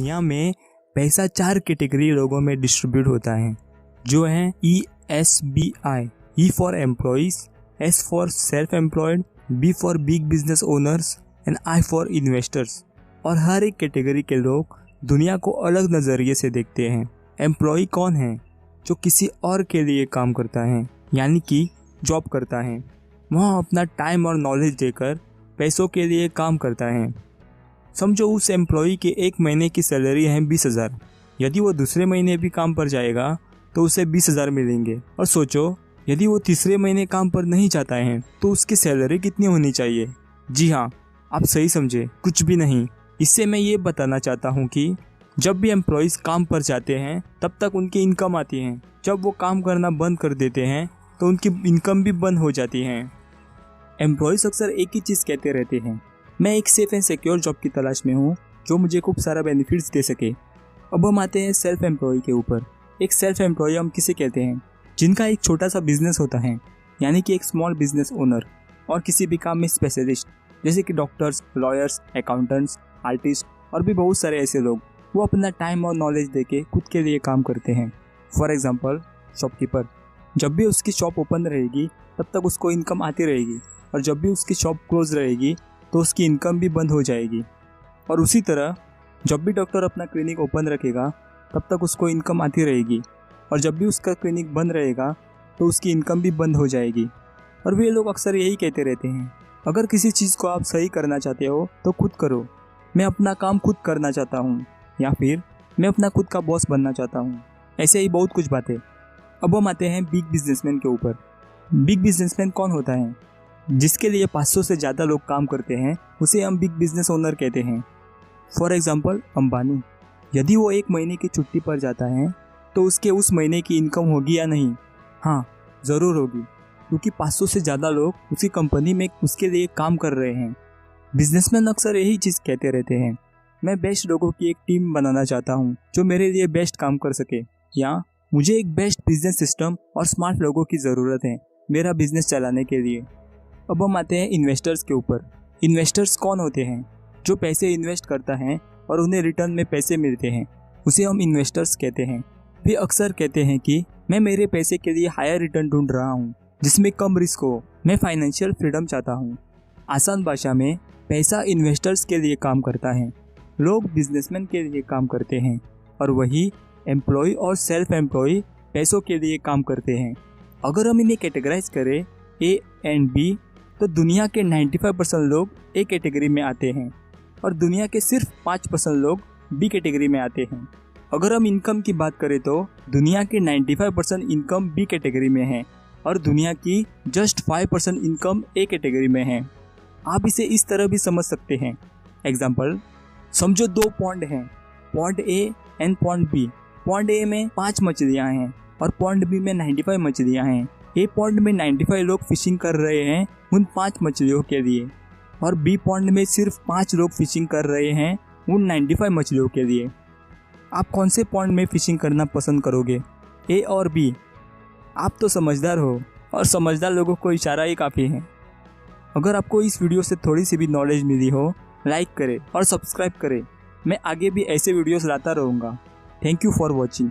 दुनिया में पैसा 4 कैटेगरी लोगों में डिस्ट्रीब्यूट होता है, जो है ESBI, E for employees, S for self employed, B for big business owners and I for investors. और हर एक कैटेगरी के लोग दुनिया को अलग नज़रिए से देखते हैं। एम्प्लॉय कौन है? जो किसी और के लिए काम करता है, यानी कि जॉब करता है। वह अपना टाइम और नॉलेज देकर पैसों के लिए काम करता है। समझो उस एम्प्लॉय के 1 महीने की सैलरी है 20,000। यदि वो दूसरे महीने भी काम पर जाएगा तो उसे 20,000 मिलेंगे। और सोचो यदि वो तीसरे महीने काम पर नहीं जाता है तो उसकी सैलरी कितनी होनी चाहिए? जी हाँ, आप सही समझे, कुछ भी नहीं। इससे मैं ये बताना चाहता हूँ कि जब भी एम्प्लॉयज़ काम पर जाते हैं तब तक उनकी इनकम आती है। जब वो काम करना बंद कर देते हैं तो उनकी इनकम भी बंद हो जाती है। एम्प्लॉयज़ अक्सर एक ही चीज़ कहते रहते हैं, मैं एक सेफ एंड सिक्योर जॉब की तलाश में हूँ जो मुझे खूब सारा बेनिफिट्स दे सके। अब हम आते हैं सेल्फ एम्प्लॉय के ऊपर। एक सेल्फ एम्प्लॉय हम किसे कहते हैं? जिनका एक छोटा सा बिजनेस होता है, यानी कि एक स्मॉल बिजनेस ओनर, और किसी भी काम में स्पेशलिस्ट, जैसे कि डॉक्टर्स, लॉयर्स, अकाउंटेंट्स, आर्टिस्ट और भी बहुत सारे ऐसे लोग। वो अपना टाइम और नॉलेज देके खुद के लिए काम करते हैं। फॉर एग्जांपल शॉपकीपर, जब भी उसकी शॉप ओपन रहेगी तब तक उसको इनकम आती रहेगी, और जब भी उसकी शॉप क्लोज रहेगी तो उसकी इनकम भी बंद हो जाएगी। और उसी तरह जब भी डॉक्टर अपना क्लिनिक ओपन रखेगा तब तक उसको इनकम आती रहेगी, और जब भी उसका क्लिनिक बंद रहेगा तो उसकी इनकम भी बंद हो जाएगी। और वे लोग अक्सर यही कहते रहते हैं, अगर किसी चीज़ को आप सही करना चाहते हो तो खुद करो। मैं अपना काम खुद करना चाहता हूँ, या फिर मैं अपना खुद का बॉस बनना चाहता हूँ। ऐसे ही बहुत कुछ बातें। अब हम आते हैं बिग बिजनेसमैन के ऊपर। बिग बिजनेसमैन कौन होता है? जिसके लिए 500 से ज़्यादा लोग काम करते हैं उसे हम बिग बिजनेस ओनर कहते हैं। फॉर एग्जांपल अंबानी, यदि वो 1 महीने की छुट्टी पर जाता है तो उसके उस महीने की इनकम होगी या नहीं? हाँ, ज़रूर होगी, क्योंकि 500 से ज़्यादा लोग उसकी कंपनी में उसके लिए काम कर रहे हैं। बिजनेसमैन अक्सर यही चीज़ कहते रहते हैं, मैं बेस्ट लोगों की एक टीम बनाना चाहता हूँ जो मेरे लिए बेस्ट काम कर सके, या मुझे एक बेस्ट बिजनेस सिस्टम और स्मार्ट लोगों की ज़रूरत है मेरा बिजनेस चलाने के लिए। अब हम आते हैं इन्वेस्टर्स के ऊपर। इन्वेस्टर्स कौन होते हैं? जो पैसे इन्वेस्ट करता है और उन्हें रिटर्न में पैसे मिलते हैं, उसे हम इन्वेस्टर्स कहते हैं। वे अक्सर कहते हैं कि मैं मेरे पैसे के लिए हायर रिटर्न ढूंढ रहा हूँ जिसमें कम रिस्क हो। मैं फाइनेंशियल फ्रीडम चाहता हूँ। आसान भाषा में पैसा इन्वेस्टर्स के लिए काम करता है, लोग बिजनेसमैन के लिए काम करते हैं, और वही एम्प्लॉय और सेल्फ एम्प्लॉय पैसों के लिए काम करते हैं। अगर हम इन्हें कैटेगराइज करें A एंड B, तो दुनिया के 95% लोग A कैटेगरी में आते हैं और दुनिया के सिर्फ 5% लोग B कैटेगरी में आते हैं। अगर हम इनकम की बात करें तो दुनिया के 95% इनकम B कैटेगरी में है और दुनिया की जस्ट 5% इनकम A कैटेगरी में है। आप इसे इस तरह भी समझ सकते हैं। एग्जाम्पल, समझो 2 पॉन्ड हैं, pond A and pond B। Pond A में 5 मछलियाँ हैं और पॉन्ड B में 95 मछलियाँ हैं। A पॉन्ड में 95 लोग फिशिंग कर रहे हैं उन 5 मछलियों के लिए, और B पॉन्ड में सिर्फ 5 लोग फिशिंग कर रहे हैं उन 95 मछलियों के लिए। आप कौन से पॉन्ड में फिशिंग करना पसंद करोगे, A और B? आप तो समझदार हो, और समझदार लोगों को इशारा ही काफ़ी है। अगर आपको इस वीडियो से थोड़ी सी भी नॉलेज मिली हो, लाइक करें और सब्सक्राइब करें। मैं आगे भी ऐसे वीडियोस लाता रहूँगा। Thank you for watching.